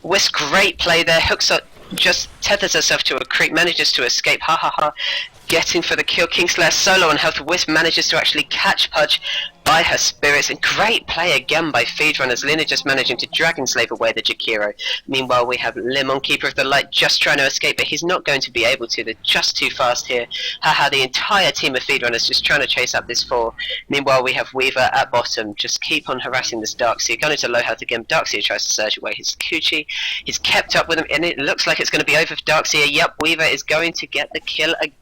Wisp, great play there. Hooks up, just tethers herself to a creep, manages to escape. Ha ha ha. Getting for the kill. Kingslayer solo on health. Wisp manages to actually catch Pudge by her spirits. And great play again by Feedrunners. Lina just managing to Dragon Slave away the Jakiro. Meanwhile, we have Limon, Keeper of the Light, just trying to escape, but he's not going to be able to. They're just too fast here. Haha, the entire team of Feedrunners just trying to chase up this 4. Meanwhile, we have Weaver at bottom. Just keep on harassing this Darkseer. Going into low health again. Darkseer tries to surge away his Kuchi. He's kept up with him, and it looks like it's going to be over for Darkseer. Yep, Weaver is going to get the kill again.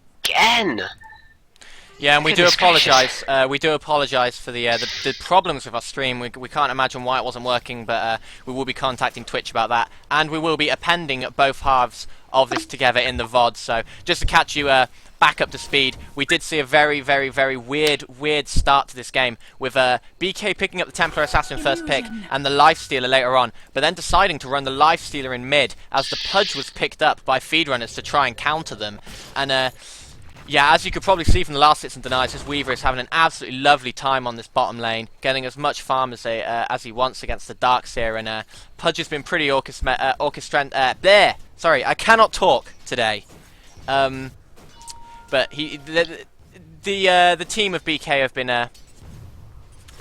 Yeah, and we do apologise. We do apologise for the problems with our stream. We can't imagine why it wasn't working, but we will be contacting Twitch about that, and we will be appending both halves of this together in the VOD. So just to catch you back up to speed, we did see a very, very, very weird start to this game with BK picking up the Templar Assassin first pick and the Lifestealer later on, but then deciding to run the Lifestealer in mid as the Pudge was picked up by Feedrunners to try and counter them. And yeah, as you could probably see from the last hits and denies, this Weaver is having an absolutely lovely time on this bottom lane, getting as much farm as he wants against the Darkseer, and Pudge has been pretty there. Sorry, I cannot talk today. But the team of BK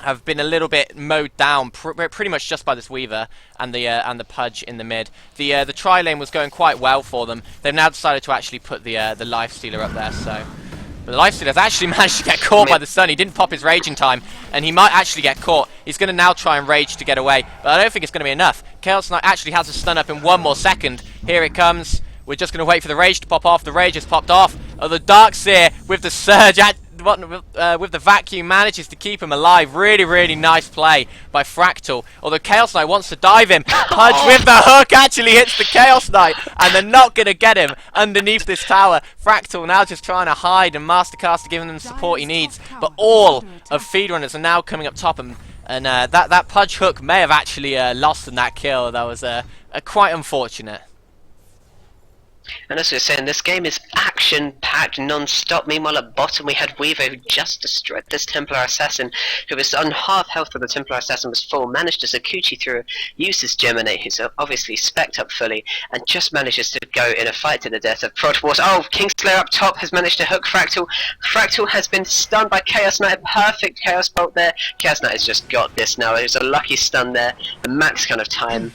have been a little bit mowed down, pretty much just by this Weaver and the Pudge in the mid. The tri lane was going quite well for them. They've now decided to actually put the Lifestealer up there. So, but the Lifestealer has actually managed to get caught by the stun. He didn't pop his rage in time, and he might actually get caught. He's going to now try and rage to get away, but I don't think it's going to be enough. Chaos Knight actually has a stun up in 1 more second. Here it comes. We're just going to wait for the rage to pop off. The rage has popped off. Oh, the Darkseer with the surge with the vacuum manages to keep him alive. Really nice play by Fractal. Although Chaos Knight wants to dive him. Pudge with the hook actually hits the Chaos Knight, and they're not going to get him underneath this tower. Fractal now just trying to hide, and Mastercaster giving them the support he needs. But all of Feedrunners are now coming up top, and that Pudge hook may have actually lost in that kill. That was quite unfortunate. And as we were saying, this game is action-packed non-stop. Meanwhile, at bottom we had Weaver, who just destroyed this Templar Assassin, who was on half health when the Templar Assassin was full, managed to Sakuchi through, used his Geminate, who's obviously spec'd up fully, and just manages to go in a fight to the death of Prod Wars. Oh, Kingslayer up top has managed to hook Fractal. Fractal has been stunned by Chaos Knight. Perfect Chaos Bolt there. Chaos Knight has just got this now. It was a lucky stun there. The max kind of time.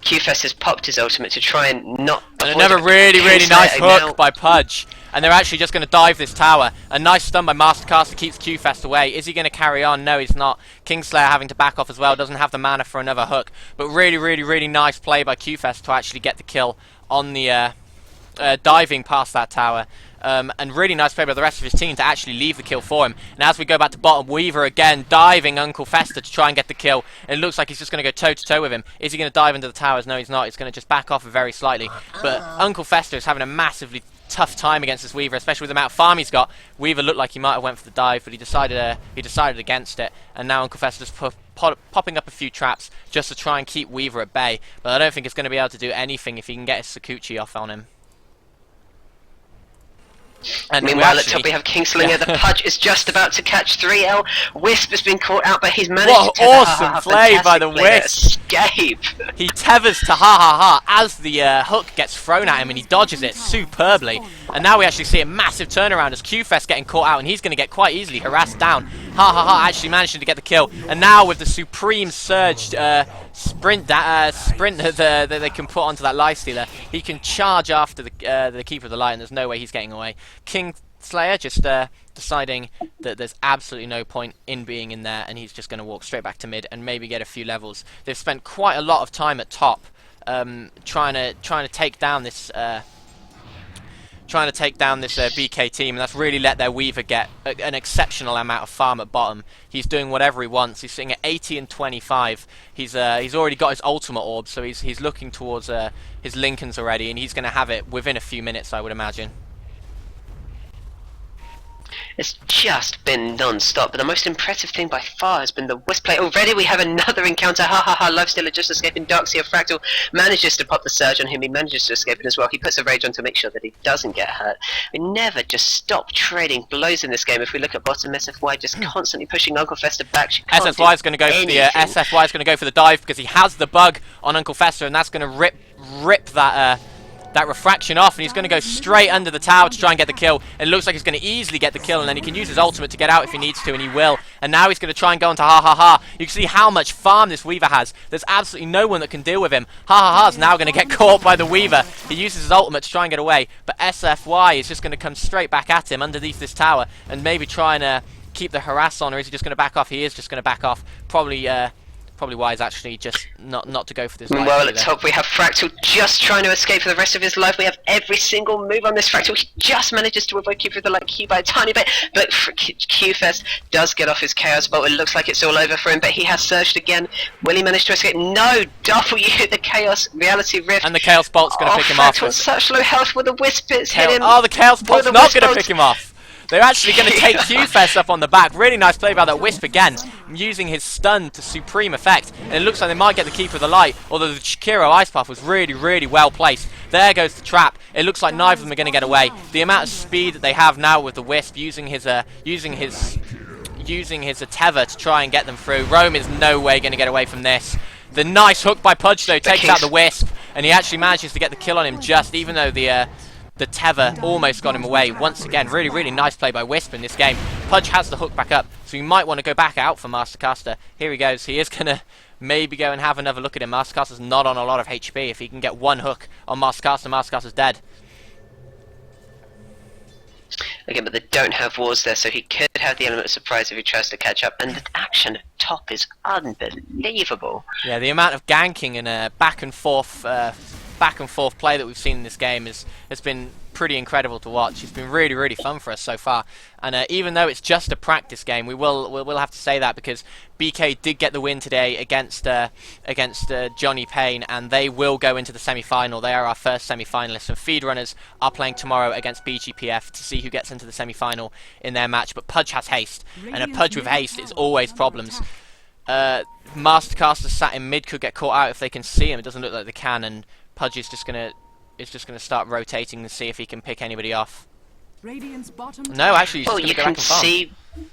Qfest has popped his ultimate to try and not... And another really nice hook by Pudge. And they're actually just going to dive this tower. A nice stun by Mastercaster keeps Qfest away. Is he going to carry on? No, he's not. Kingslayer having to back off as well. Doesn't have the mana for another hook. But really nice play by Qfest to actually get the kill on the diving past that tower. And really nice play by the rest of his team to actually leave the kill for him. And as we go back to bottom, Weaver again diving Uncle Fester to try and get the kill. And it looks like he's just going to go toe-to-toe with him. Is he going to dive into the towers? No, he's not. He's going to just back off very slightly. But Uncle Fester is having a massively tough time against this Weaver, especially with the amount of farm he's got. Weaver looked like he might have went for the dive, but he decided against it. And now Uncle Fester's popping up a few traps just to try and keep Weaver at bay. But I don't think it's going to be able to do anything if he can get his Sakuchi off on him. And meanwhile, at top we have Kingslinger. The Pudge is just about to catch 3L. Wisp has been caught out, but he's managed to tether. Awesome play by the Wisp. Escape. He tethers to ha as the hook gets thrown at him, and he dodges it superbly. And now we actually see a massive turnaround as Qfest getting caught out, and he's going to get quite easily harassed down. Actually managing to get the kill. And now with the supreme surge sprint that they can put onto that Lifestealer, he can charge after the Keeper of the Light, and there's no way he's getting away. Kingslayer just deciding that there's absolutely no point in being in there, and he's just going to walk straight back to mid and maybe get a few levels. They've spent quite a lot of time at top trying to take down this BK team, and that's really let their Weaver get an exceptional amount of farm at bottom. He's doing whatever he wants. He's sitting at 80 and 25. He's already got his ultimate orb, so he's looking towards his Lincolns already, and he's going to have it within a few minutes, I would imagine. It's just been non-stop, but the most impressive thing by far has been the Wisp play. Already we have another encounter, ha ha ha, Lifestealer just escaping. Darkseer Fractal manages to pop the Surge on him, he manages to escape it as well. He puts a Rage on to make sure that he doesn't get hurt. We never just stop trading blows in this game. If we look at bottom, SFY just constantly pushing Uncle Fester back. SFY is going to go for the SFY is going to go for the dive because he has the bug on Uncle Fester, and that's going to rip that that refraction off, and he's going to go straight under the tower to try and get the kill. And it looks like he's going to easily get the kill, and then he can use his ultimate to get out if he needs to, and he will. And now he's going to try and go into Ha Ha Ha. You can see how much farm this Weaver has. There's absolutely no one that can deal with him. Ha Ha Ha's now going to get caught by the Weaver. He uses his ultimate to try and get away, but SFY is just going to come straight back at him underneath this tower and maybe try and keep the harass on, or is he just going to back off? He is just going to back off. Probably wise actually just not to go for this. Well, at top we have Fractal just trying to escape for the rest of his life. We have every single move on this Fractal. He just manages to avoid Q with the Q by a tiny bit, but Q-Fest does get off his Chaos Bolt. It looks like it's all over for him, but he has surged again. Will he manage to escape? No! W, the Chaos Reality Rift. And the Chaos Bolt's going to pick him off. Fractal on such low health with the Wisp hits hit him. Oh, the Chaos Bolt's not going to pick him off. They're actually going to take Q-Fest up on the back. Really nice play by that Wisp again, using his stun to supreme effect. And it looks like they might get the Keeper of the Light, although the Chikiro Ice Path was really, really well placed. There goes the trap. It looks like neither of them are going to get away. The amount of speed that they have now with the Wisp, using his Tether to try and get them through. Rome is no way going to get away from this. The nice hook by Pudge, though, takes out the Wisp, and he actually manages to get the kill on him just, even though the Tether almost got him away. Once again, really, really nice play by Wisp in this game. Pudge has the hook back up, so he might want to go back out for Mastercaster. Here he goes. He is going to maybe go and have another look at him. Mastercaster's not on a lot of HP. If he can get one hook on Mastercaster, Mastercaster's dead. Again, but they don't have wards there, so he could have the element of surprise if he tries to catch up. And the action at top is unbelievable. Yeah, the amount of ganking and back and forth play that we've seen in this game has been pretty incredible to watch. It's been really, really fun for us so far. And even though it's just a practice game, we'll have to say that because BK did get the win today against Johnny Payne, and they will go into the semi-final. They are our first semi-finalists, and Feedrunners are playing tomorrow against BGPF to see who gets into the semi-final in their match. But Pudge has haste, and a Pudge with haste is always problems. Mastercaster sat in mid could get caught out if they can see him. It doesn't look like they can, and Pudge is just gonna start rotating to see if he can pick anybody off. No, actually, he's just gonna go back and farm.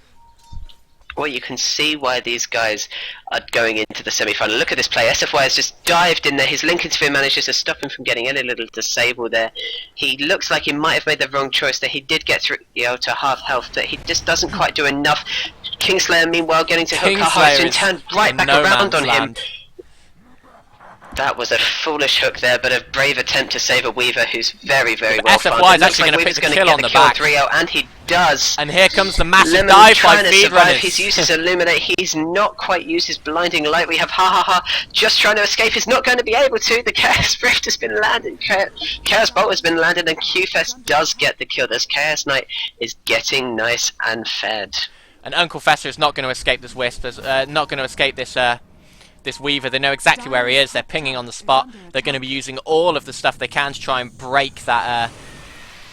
Well, you can see why these guys are going into the semi-final. Look at this play. SFY has just dived in there. His Lincoln Sphere manages to stop him from getting any little disable there. He looks like he might have made the wrong choice there. He did get through to half health, but he just doesn't quite do enough. Kingslayer, meanwhile, getting to hook Kahar and turn right back around on him. That was a foolish hook there, but a brave attempt to save a Weaver who's very, very well farmed. SFY is actually going to pick the kill on the back. 3-0, and he does. And here comes the massive Lemon dive by Feedrunners. Feedrunners. He's used his Illuminate. He's not quite used his Blinding Light. We have Ha Ha Ha just trying to escape. He's not going to be able to. The Chaos Rift has been landed. Chaos Bolt has been landed, and Q-Fest does get the kill. This Chaos Knight is getting nice and fed. And Uncle Fester is not going to escape this Wisp. Not going to escape this this Weaver. They know exactly where he is. They're pinging on the spot. They're going to be using all of the stuff they can to try and break that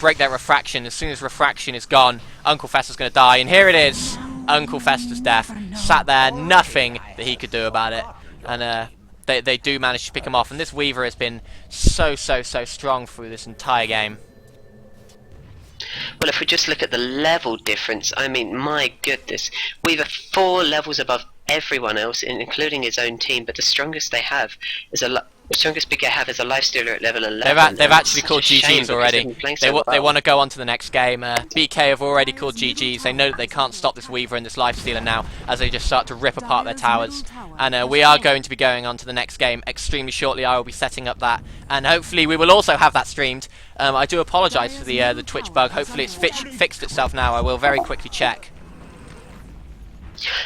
refraction. As soon as refraction is gone, Uncle Fester's going to die. And here it is, Uncle Fester's death. Sat there, nothing that he could do about it. And they do manage to pick him off. And this Weaver has been so strong through this entire game. Well, if we just look at the level difference, I mean, my goodness, Weaver 4 levels above everyone else, including his own team, but the strongest they have is the strongest BK have is a Lifestealer at level 11. They've actually called GG's already. They want to go on to the next game. BK have already called GG's. They know that they can't stop this Weaver and this Lifestealer now, as they just start to rip apart their towers. And we are going to be going on to the next game extremely shortly. I will be setting up that, and hopefully we will also have that streamed. I do apologise for the Twitch bug. Hopefully it's fixed itself now. I will very quickly check.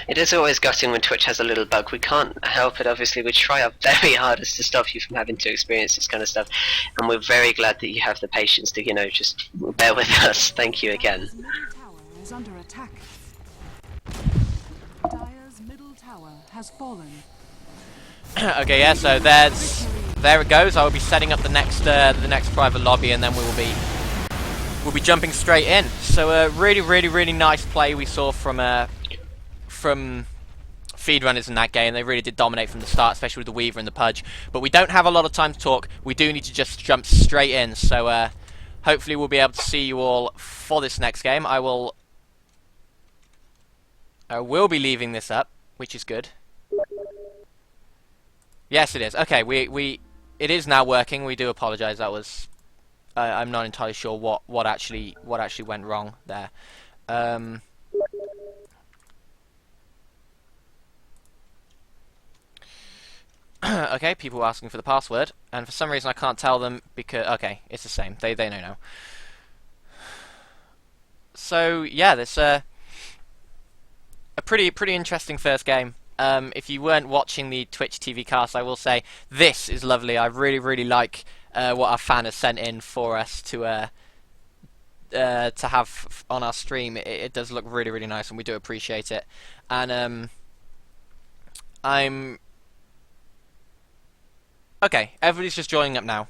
It is always gutting when Twitch has a little bug. We can't help it, obviously. We try our very hardest to stop you from having to experience this kind of stuff, and we're very glad that you have the patience to, just bear with us. Thank you again. Is under attack. Dire's middle tower has fallen. Okay, yeah, so there it goes. I will be setting up the next private lobby, and then we we'll be jumping straight in. So really nice play we saw from Feed Runners in that game. They really did dominate from the start, especially with the Weaver and the Pudge. But we don't have a lot of time to talk. We do need to just jump straight in. So hopefully we'll be able to see you all for this next game. I will be leaving this up, which is good. Yes, it is. Okay, it is now working. We do apologise. That was I'm not entirely sure what actually went wrong there. Okay, people are asking for the password, and for some reason I can't tell them because okay, it's the same. They know now. So yeah, this a pretty interesting first game. If you weren't watching the Twitch TV cast, I will say this is lovely. I really like what our fan has sent in for us to have on our stream. It does look really nice, and we do appreciate it. And I'm okay. Everybody's just joining up now.